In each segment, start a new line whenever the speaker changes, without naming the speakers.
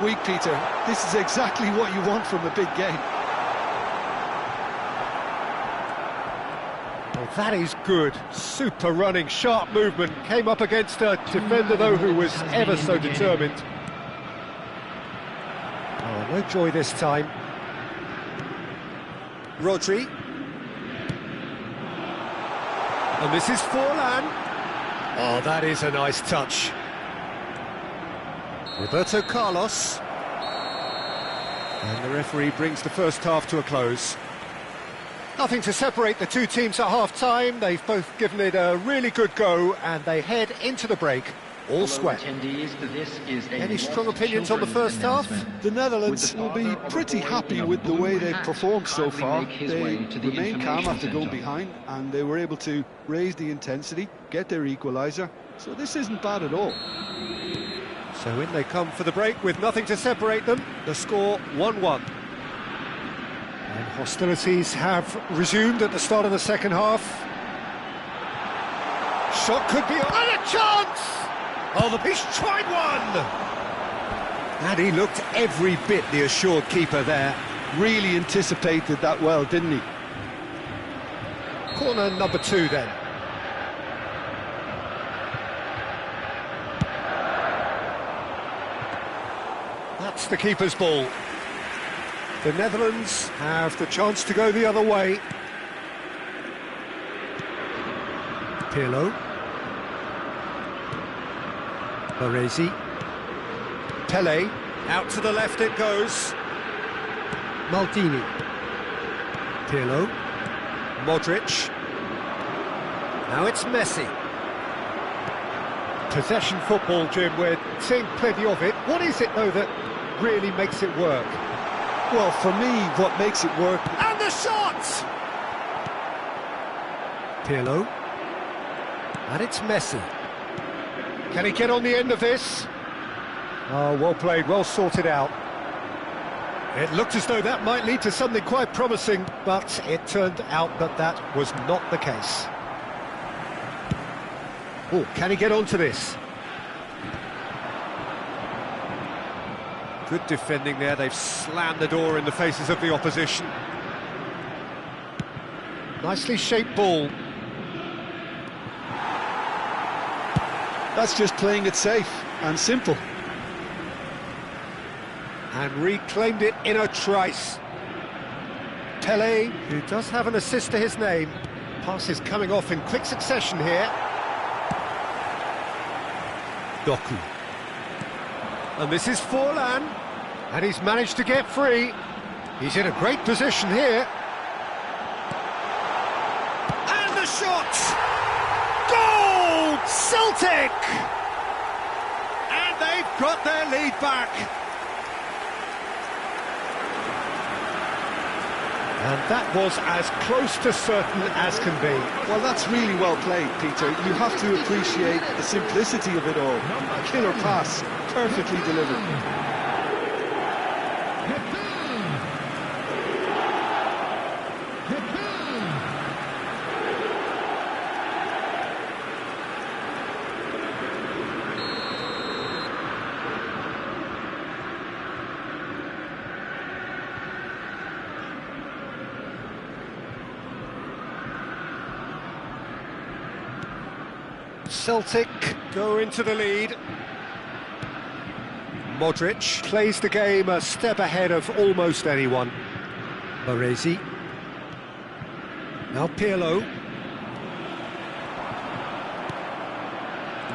Week, Peter. This is exactly what you want from a big game.
Well, that is good. Super running, sharp movement. Came up against a defender, though, who was ever so determined. Oh, no joy this time. Rodri. And this is Forlan. Oh, that is a nice touch. Roberto Carlos. And the referee brings the first half to a close. Nothing to separate the two teams at half-time. They've both given it a really good go, and they head into the break all square. Any strong opinions on the first half?
The Netherlands will be pretty happy with the way they've performed so far. They remain calm after going behind, and they were able to raise the intensity, get their equaliser. So this isn't bad at all.
So in they come for the break with nothing to separate them. The score 1-1. And hostilities have resumed at the start of the second half. Shot could be on, and a chance! Oh, he's tried one! And he looked every bit the assured keeper there.
Really anticipated that well, didn't he?
Corner number 2 then. That's the keeper's ball. The Netherlands have the chance to go the other way. Pirlo. Baresi. Pele. Out to the left it goes. Maldini. Pirlo. Modric. Now it's Messi. Possession football, Jim, we're seeing plenty of it. What is it, though, that really makes it work?
Well, for me, what makes it work...
And the shot! Pirlo. And it's Messi. Can he get on the end of this? Oh, well played, well sorted out. It looked as though that might lead to something quite promising, but it turned out that that was not the case. Oh, can he get onto this? Good defending there, they've slammed the door in the faces of the opposition. Nicely shaped ball.
That's just playing it safe and simple.
And reclaimed it in a trice. Pele, who does have an assist to his name. Passes coming off in quick succession here. Doku. And this is Forlan. And he's managed to get free. He's in a great position here. And the shot! Goal! Celtic! And they've got their lead back. And that was as close to certain as can be.
Well, that's really well played, Peter. You have to appreciate the simplicity of it all. A killer pass, perfectly delivered.
Celtic go into the lead. Modric plays the game a step ahead of almost anyone. Baresi. Now Pirlo.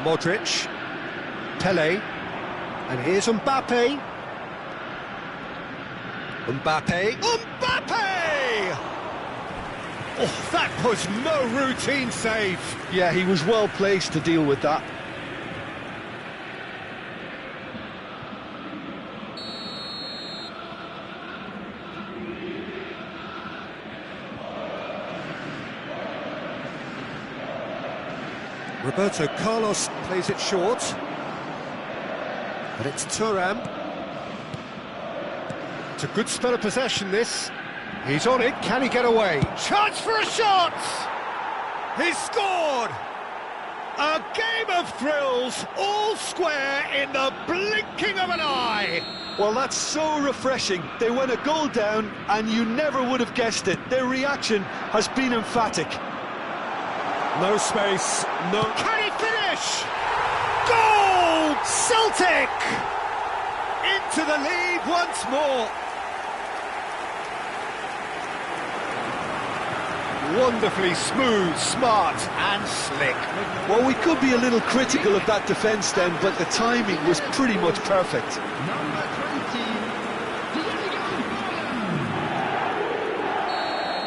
Modric. Pele. And here's Mbappe. Mbappe! Oh, that was no routine save.
Yeah, he was well placed to deal with that.
Roberto Carlos plays it short. But it's Thuram. It's a good spell of possession, this. He's on it, can he get away? Chance for a shot! He's scored! A game of thrills, all square in the blinking of an eye!
Well, that's so refreshing. They went a goal down, and you never would have guessed it. Their reaction has been emphatic.
No space, no... Can he finish? Goal! Celtic! Into the lead once more. Wonderfully smooth, smart and slick.
Well, we could be a little critical of that defence then, but the timing was pretty much perfect.
Number 20,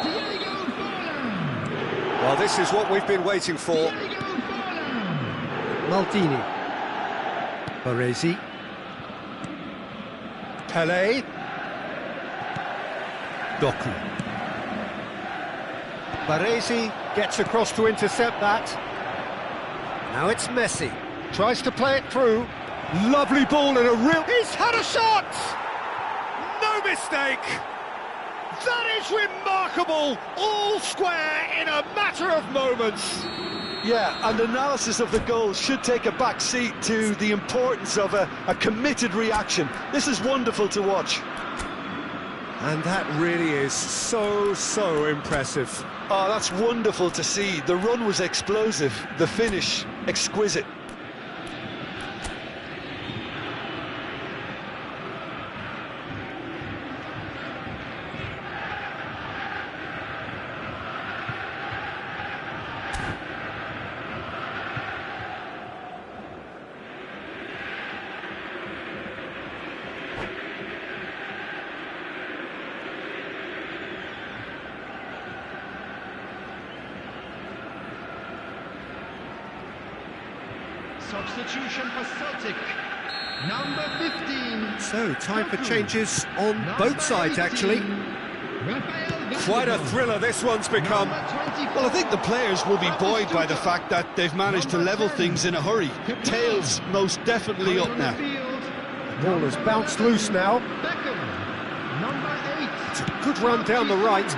Diego Forlan.
Well, this is what we've been waiting for. Maldini. Baresi. Pele. Doku. Baresi gets across to intercept that. Now it's Messi. Tries to play it through. Lovely ball and a real... He's had a shot! No mistake! That is remarkable! All square in a matter of moments.
Yeah, and analysis of the goal should take a back seat to the importance of a committed reaction. This is wonderful to watch.
And that really is so impressive.
Oh, that's wonderful to see. The run was explosive, the finish exquisite.
Substitution for Celtic, number 15.
So, time for changes on both sides, actually. Quite a thriller this one's become.
Well, I think the players will be buoyed by the fact that they've managed to level things in a hurry. Tails most definitely up now.
The ball has bounced loose now. It's a good run down the right.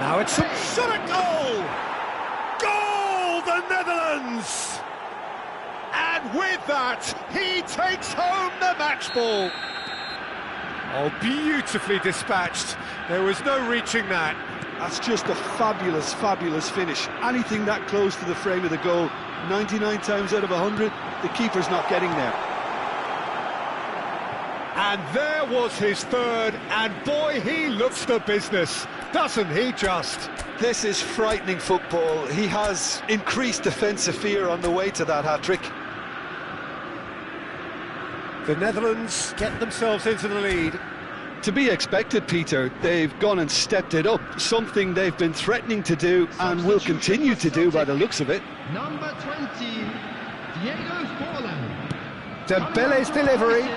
Now it's a shot at goal! Goal, the Netherlands! And with that, he takes home the match ball. Oh, beautifully dispatched. There was no reaching that.
That's just a fabulous, fabulous finish. Anything that close to the frame of the goal, 99 times out of 100, the keeper's not getting there.
And there was his third, and boy, he looks the business, doesn't he just?
This is frightening football. He has increased defensive fear on the way to that hat-trick.
The Netherlands get themselves into the lead.
To be expected, Peter. They've gone and stepped it up, something they've been threatening to do and will continue to do by the looks of it.
Number 20, Diego Forlan.
Dembele's delivery.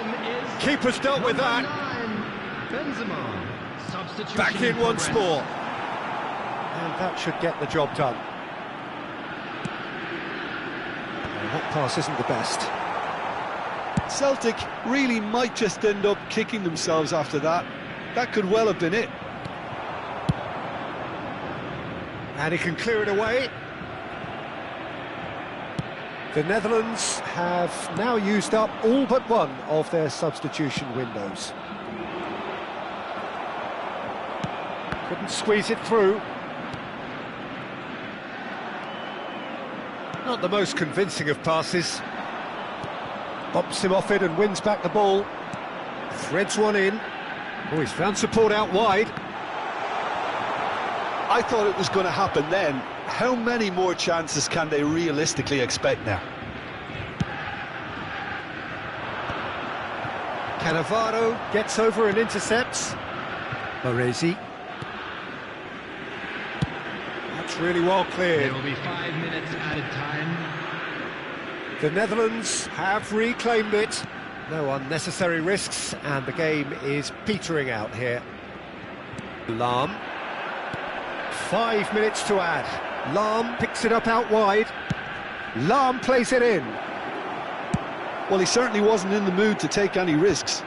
Keeper's dealt with that.
Benzema.
Back in once more. And that should get the job done. That pass isn't the best.
Celtic really might just end up kicking themselves after that. That could well have been it.
And he can clear it away. The Netherlands have now used up all but one of their substitution windows. Couldn't squeeze it through. Not the most convincing of passes. Bumps him off it and wins back the ball. Threads one in. Oh, he's found support out wide.
I thought it was going to happen then. How many more chances can they realistically expect now?
Cannavaro gets over and intercepts. Baresi. That's really well cleared.
There will be 5 minutes added time.
The Netherlands have reclaimed it. No unnecessary risks, and the game is petering out here. Lahm. 5 minutes to add. Lahm picks it up out wide. Lahm plays it in.
Well, he certainly wasn't in the mood to take any risks.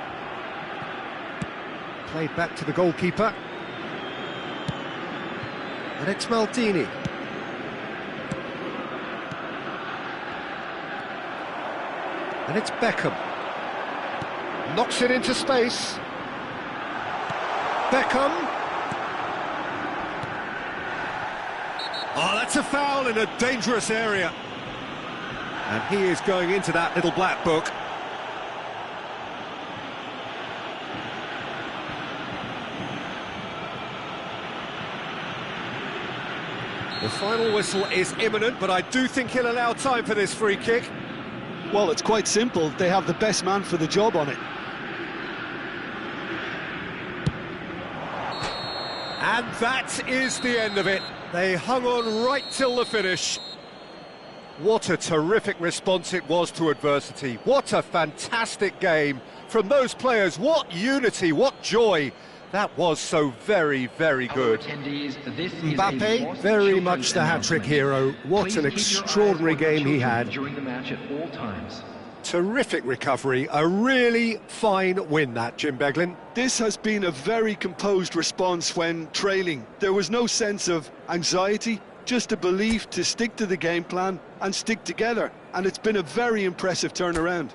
Played back to the goalkeeper. And it's Maldini. And it's Beckham. Knocks it into space. Beckham. Oh, that's a foul in a dangerous area. And he is going into that little black book. The final whistle is imminent, but I do think he'll allow time for this free kick.
Well, it's quite simple. They have the best man for the job on it.
And that is the end of it. They hung on right till the finish. What a terrific response it was to adversity. What a fantastic game from those players. What unity, what joy. That was so very, very good.
Mbappe, very much the hat-trick hero. What an extraordinary game he had.
During the match at all times.
Terrific recovery. A really fine win, that, Jim Beglin.
This has been a very composed response when trailing. There was no sense of anxiety, just a belief to stick to the game plan and stick together. And it's been a very impressive turnaround.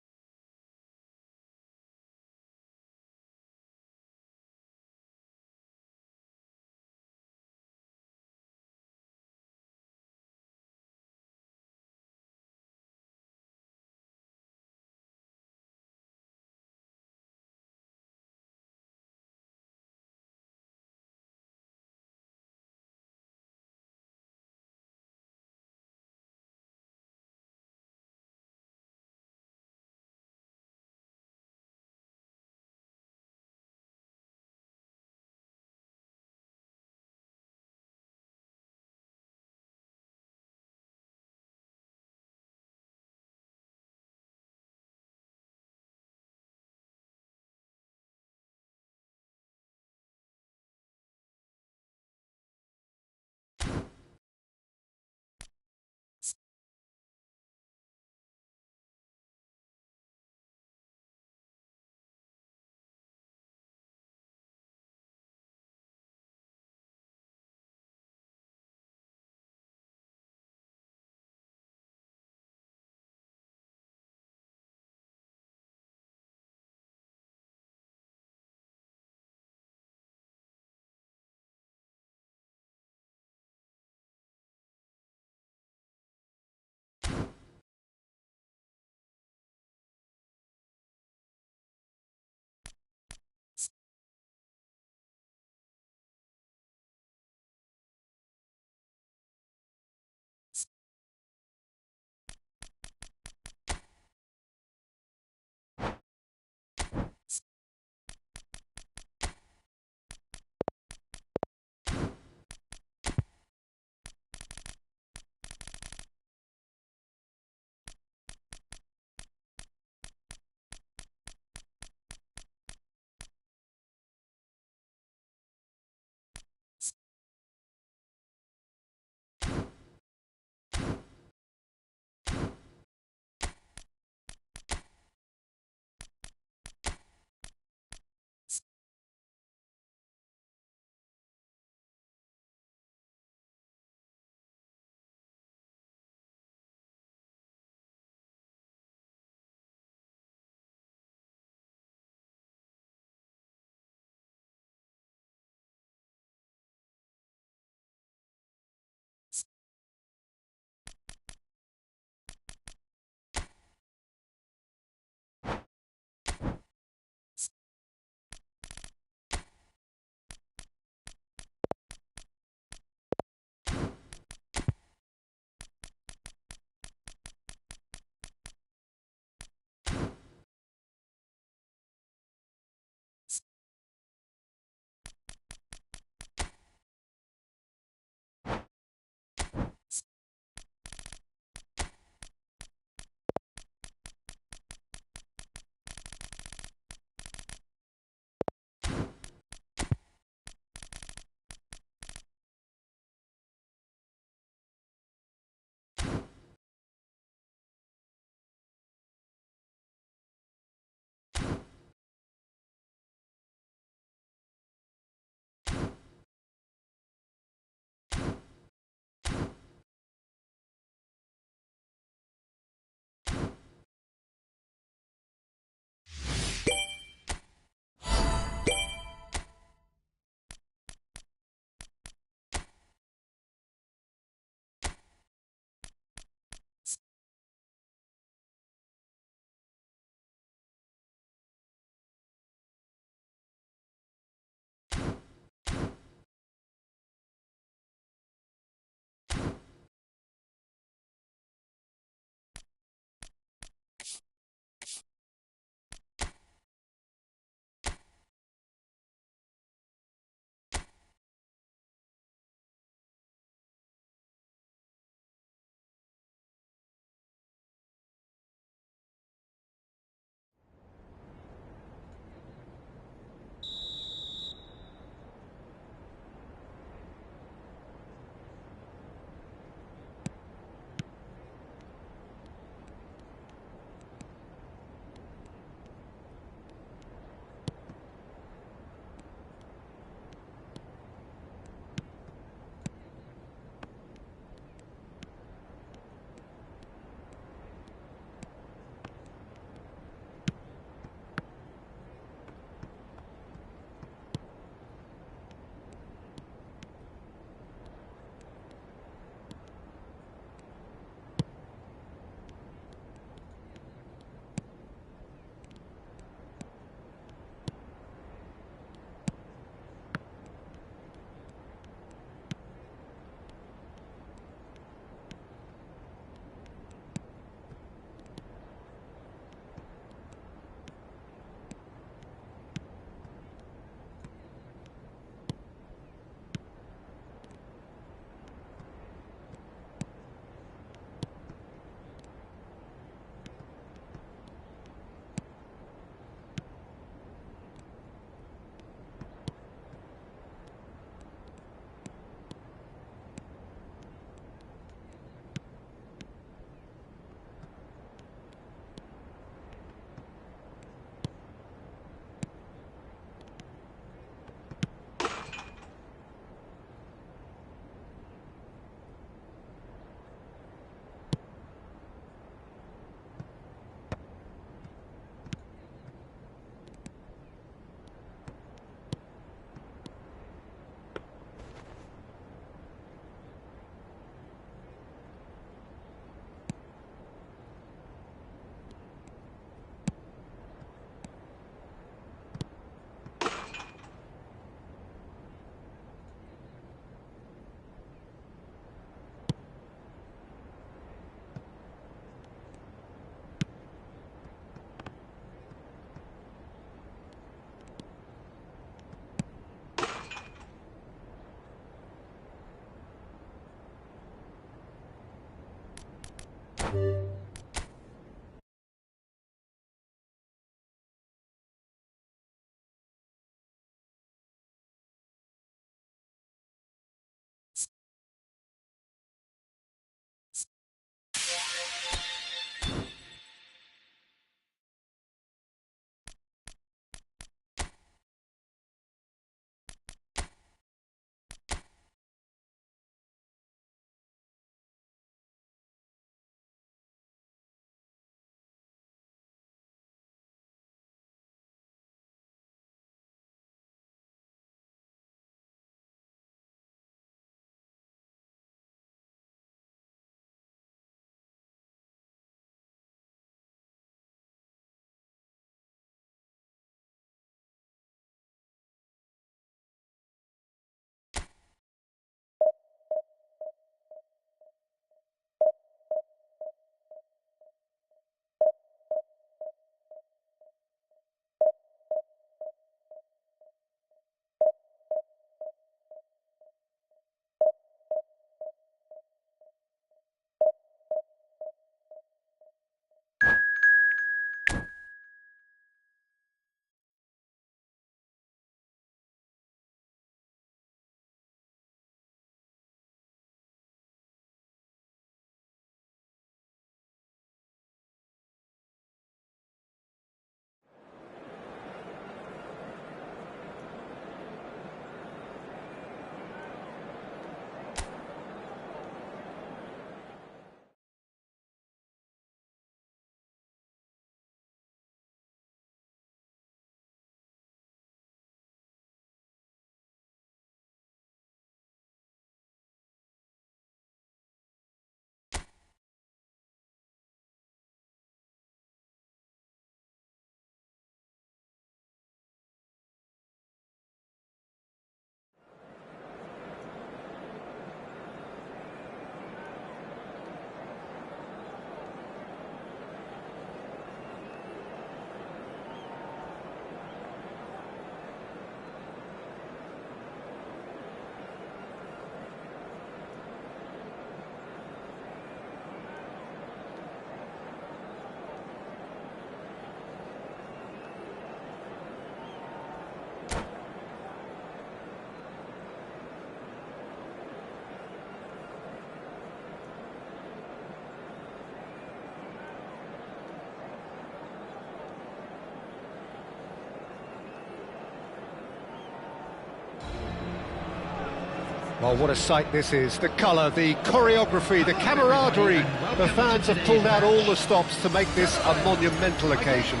Well, what a sight this is. The colour, the choreography, the camaraderie. The fans have pulled out all the stops to make this a monumental occasion.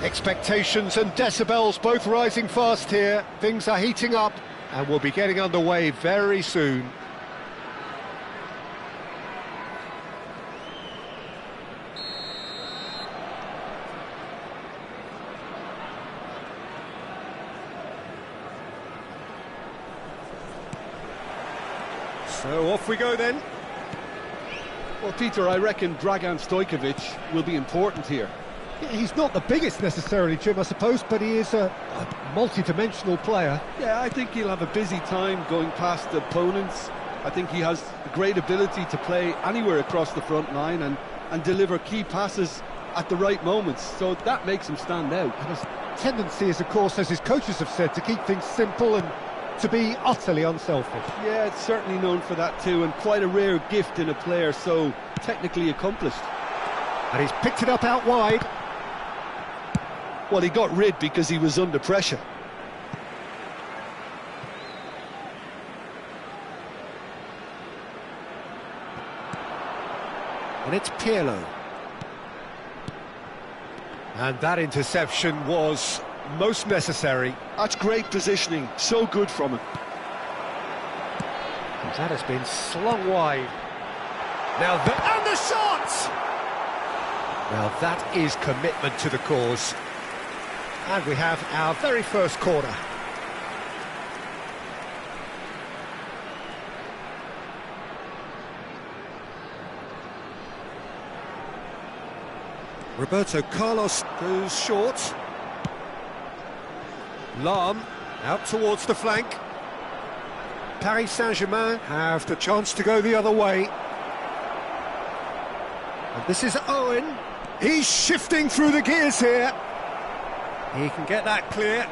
Expectations and decibels both rising fast here. Things are heating up and we'll be getting underway very soon. So off we go then.
Well, Peter, I reckon Dragan Stojkovic will be important here.
Yeah, he's not the biggest necessarily, Jim, I suppose, but he is a multi-dimensional player.
Yeah, I think he'll have a busy time going past opponents. I think he has a great ability to play anywhere across the front line and deliver key passes at the right moments, so that makes him stand out.
And his tendency is, of course, as his coaches have said, to keep things simple and to be utterly unselfish.
Yeah, it's certainly known for that too, and quite a rare gift in a player so technically accomplished.
And he's picked it up out wide.
Well, he got rid because he was under pressure.
And it's Pirlo. And that interception was most necessary.
That's great positioning, so good from him.
That has been slung wide. Now and the shot! Now that is commitment to the cause. And we have our very first corner. Roberto Carlos goes short. Lahm out towards the flank. Paris Saint-Germain have the chance to go the other way. And this is Owen. He's shifting through the gears here. He can get that clear.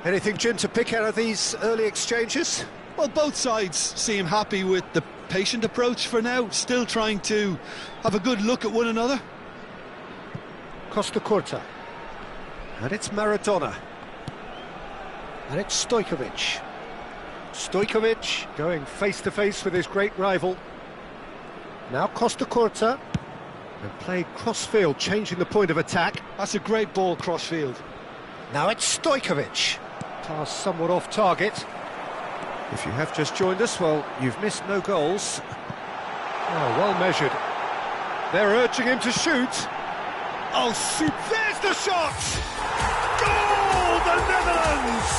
Anything, Jim, to pick out of these early exchanges?
Well, both sides seem happy with the patient approach for now, still trying to have a good look at one another.
Costa Curta. And it's Maradona. And it's Stojkovic. Stojkovic going face-to-face with his great rival. Now Costa Curta. And played cross-field, changing the point of attack.
That's a great ball cross-field.
Now it's Stojkovic. Pass somewhat off target. If you have just joined us, well, you've missed no goals. Oh, well measured. They're urging him to shoot. Oh, there's the shot! Goal, the Netherlands!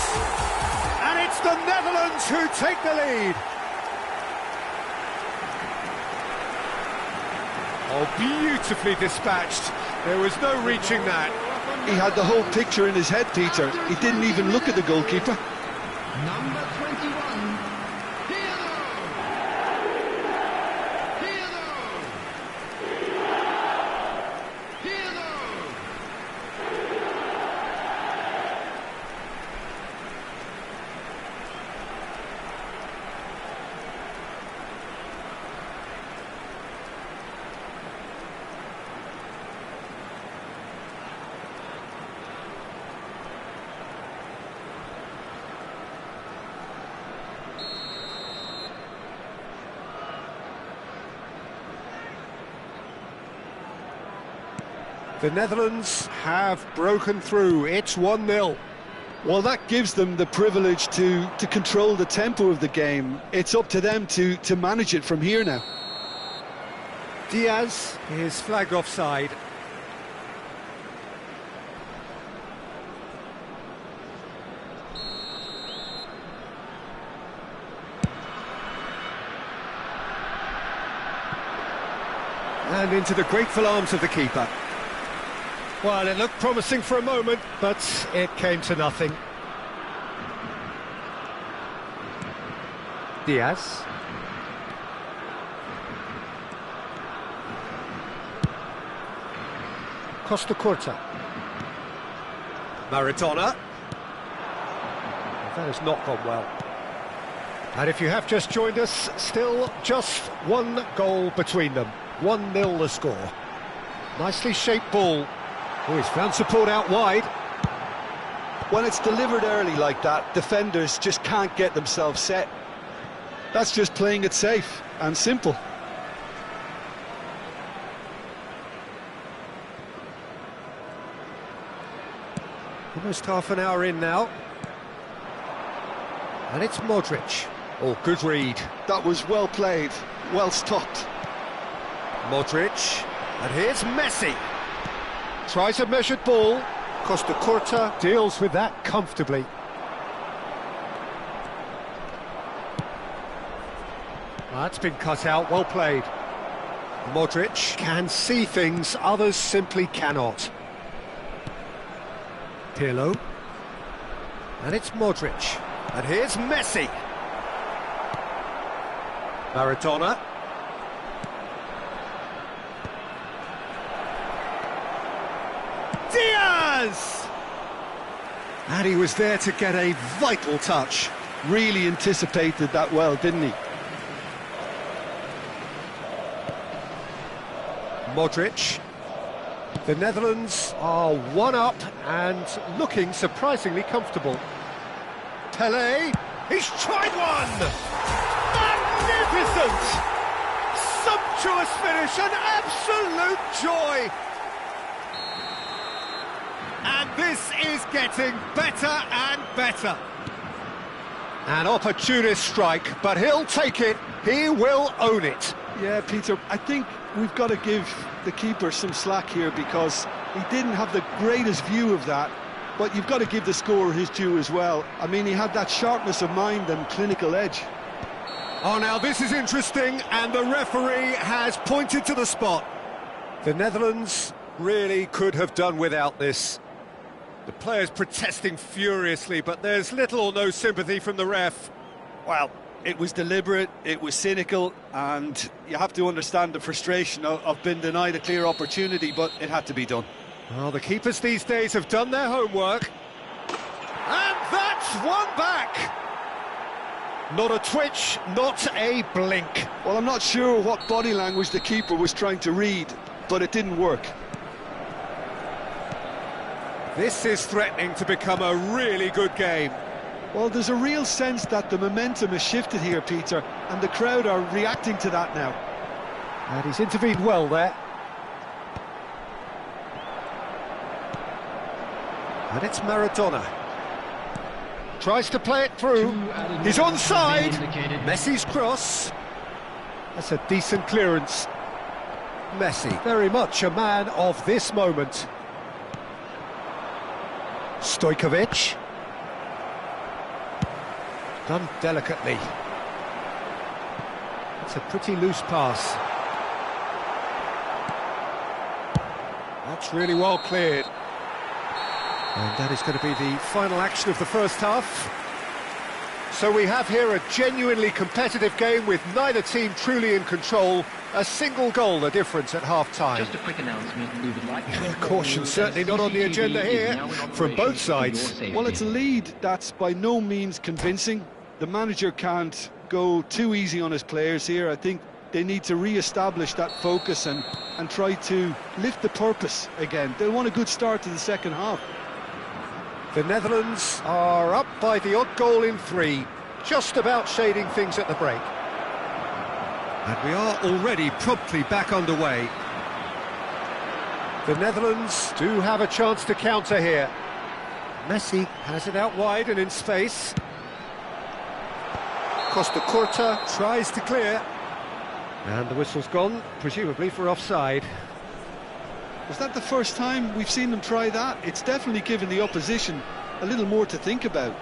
And it's the Netherlands who take the lead. Oh, beautifully dispatched. There was no reaching that.
He had the whole picture in his head, Peter. He didn't even look at the goalkeeper.
Number 21, Pirlo! Pirlo! Pirlo!
The Netherlands have broken through. It's 1-0.
Well, that gives them the privilege to control the tempo of the game. It's up to them to manage it from here now.
Diaz is flagged offside. And into the grateful arms of the keeper. Well, it looked promising for a moment, but it came to nothing. Diaz. Costa Curta. Maradona. That has not gone well. And if you have just joined us, still just one goal between them. 1-0 the score. Nicely shaped ball. Oh, he's found support out wide.
When it's delivered early like that, defenders just can't get themselves set. That's just playing it safe and simple.
Almost half an hour in now. And it's Modric. Oh, good read.
That was well played, well stopped.
Modric. And here's Messi. Tries a measured ball. Costa Curta deals with that comfortably. That's been cut out, well played. Modric can see things others simply cannot. Pirlo. And it's Modric. And here's Messi. Maradona. Diaz! And he was there to get a vital touch.
Really anticipated that well, didn't he?
Modric. The Netherlands are one up and looking surprisingly comfortable. Pelé, he's tried one! Magnificent! Sumptuous finish, an absolute joy! And this is getting better and better. An opportunist strike, but he'll take it, he will own it.
Yeah, Peter, I think we've got to give the keeper some slack here because he didn't have the greatest view of that, but you've got to give the scorer his due as well. I mean, he had that sharpness of mind and clinical edge.
Oh, now this is interesting, and the referee has pointed to the spot. The Netherlands really could have done without this. The players protesting furiously, but there's little or no sympathy from the ref.
Well, it was deliberate, it was cynical, and you have to understand the frustration of being denied a clear opportunity, but it had to be done.
Well, the keepers these days have done their homework. And that's one back! Not a twitch, not a blink.
Well, I'm not sure what body language the keeper was trying to read, but it didn't work.
This is threatening to become a really good game.
Well, there's a real sense that the momentum has shifted here, Peter, and the crowd are reacting to that now.
And he's intervened well there. And it's Maradona. Tries to play it through. He's onside. Messi's cross. That's a decent clearance. Messi, very much a man of this moment. Stojkovic. Done delicately. It's a pretty loose pass. That's really well cleared. And that is going to be the final action of the first half. So we have here a genuinely competitive game with neither team truly in control. A single goal the difference at half-time.
Just a quick announcement, we would like to...
Caution certainly not on the agenda here from both sides.
Well, it's a lead that's by no means convincing. The manager can't go too easy on his players here. I think they need to re-establish that focus and try to lift the purpose again. They'll want a good start to the second half.
The Netherlands are up by the odd goal in 3, just about shading things at the break. And we are already promptly back underway. The Netherlands do have a chance to counter here. Messi has it out wide and in space. Costa Curta tries to clear. And the whistle's gone, presumably for offside.
Was that the first time we've seen them try that? It's definitely given the opposition a little more to think about.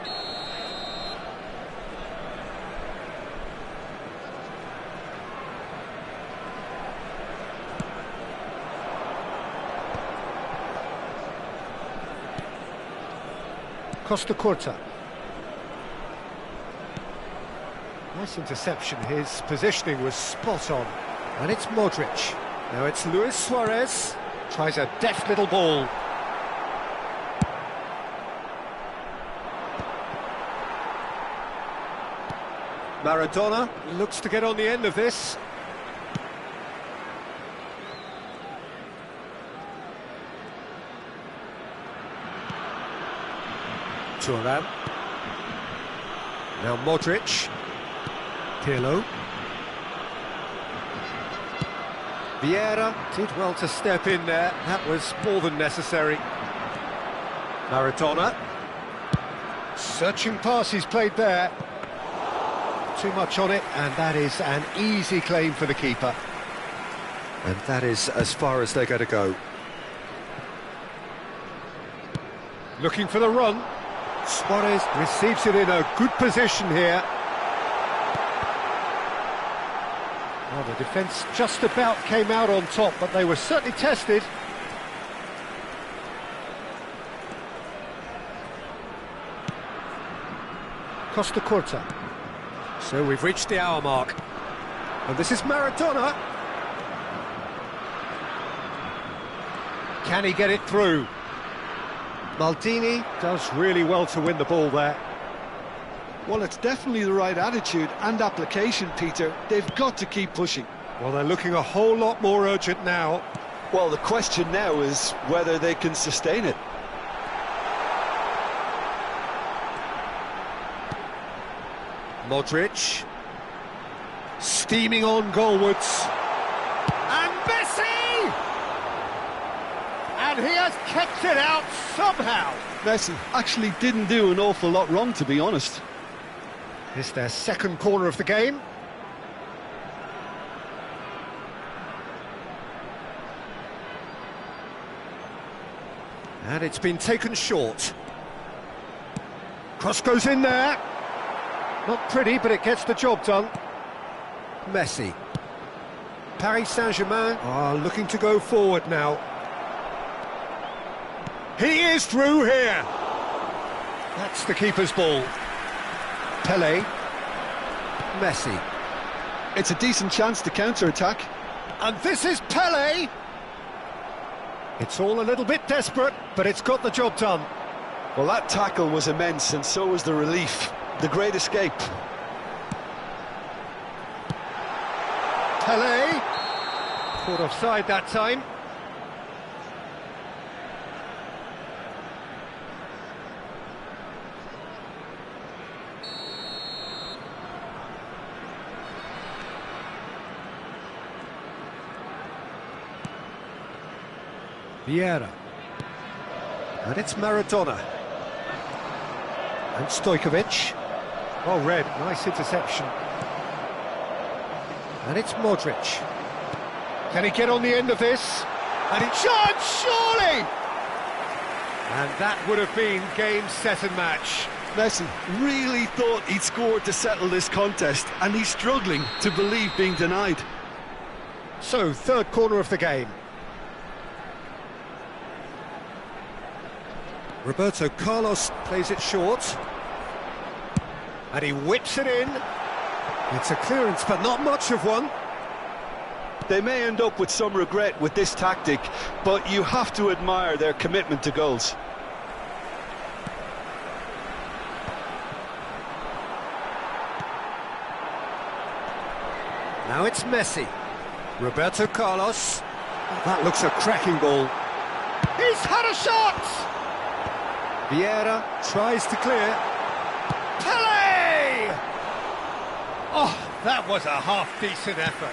Costa Curta. Nice interception, his positioning was spot on. And it's Modric. Now it's Luis Suarez. Tries a deft little ball. Maradona looks to get on the end of this. Thuram. Now Modric. Pirlo. Vieira did well to step in there. That was more than necessary. Maradona. Searching pass he's played there. Too much on it, and that is an easy claim for the keeper. And that is as far as they're going to go. Looking for the run. Suarez receives it in a good position here. Well, the defence just about came out on top, but they were certainly tested. Costa Curta. So we've reached the hour mark. And this is Maradona. Can he get it through? Maldini does really well to win the ball there.
Well, it's definitely the right attitude and application, Peter. They've got to keep pushing.
Well, they're looking a whole lot more urgent now.
Well, the question now is whether they can sustain it.
Modric. Steaming on goalwards. And Messi! And he has kept it out somehow.
Messi actually didn't do an awful lot wrong, to be honest.
It's their second corner of the game. And it's been taken short. Cross goes in there. Not pretty, but it gets the job done. Messi. Paris Saint-Germain are looking to go forward now. He is through here. That's the keeper's ball. Pelé. Messi.
It's a decent chance to counter-attack.
And this is Pele! It's all a little bit desperate, but it's got the job done.
Well, that tackle was immense, and so was the relief. The great escape.
Pele! Caught offside that time. Vieira. And it's Maradona. And Stojkovic. Oh, red. Nice interception. And it's Modric. Can he get on the end of this? And he charged, surely! And that would have been game, set and match.
Messi really thought he'd scored to settle this contest, and he's struggling to believe being denied.
So, third corner of the game. Roberto Carlos plays it short. And he whips it in. It's a clearance, but not much of one.
They may end up with some regret with this tactic, but you have to admire their commitment to goals.
Now it's Messi. Roberto Carlos. That looks a cracking ball. He's had a shot! Vieira tries to clear. Pele! Oh, that was a half-decent effort.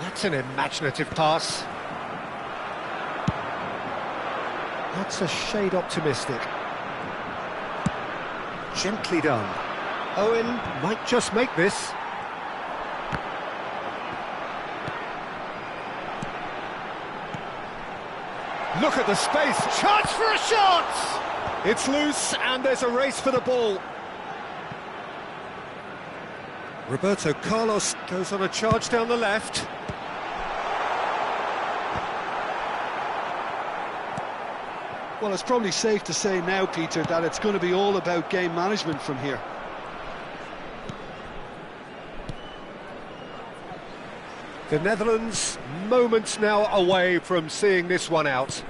That's an imaginative pass. That's a shade optimistic. Gently done. Owen might just make this. Look at the space. Chance for a shot! It's loose and there's a race for the ball. Roberto Carlos goes on a charge down the left.
Well, it's probably safe to say now, Peter, that it's going to be all about game management from here.
The Netherlands, moments now away from seeing this one out.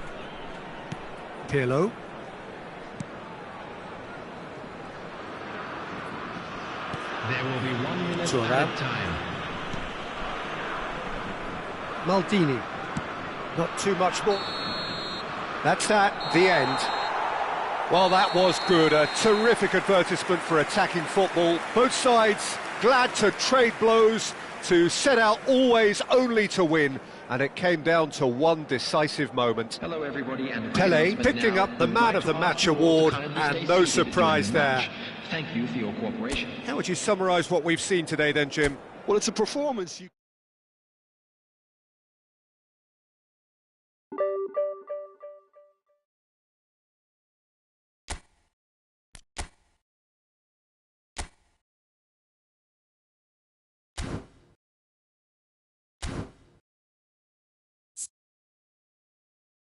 Pirlo.
There will be 1 minute added time.
Maldini. Not too much more. That's that, the end. Well, that was good. A terrific advertisement for attacking football. Both sides glad to trade blows, to set out always only to win, and it came down to one decisive moment.
Hello, everybody, and
Pele picking up the Man of the Match award, and no surprise there.
Thank you for your cooperation.
How would you summarise what we've seen today then, Jim?
Well, it's a performance you...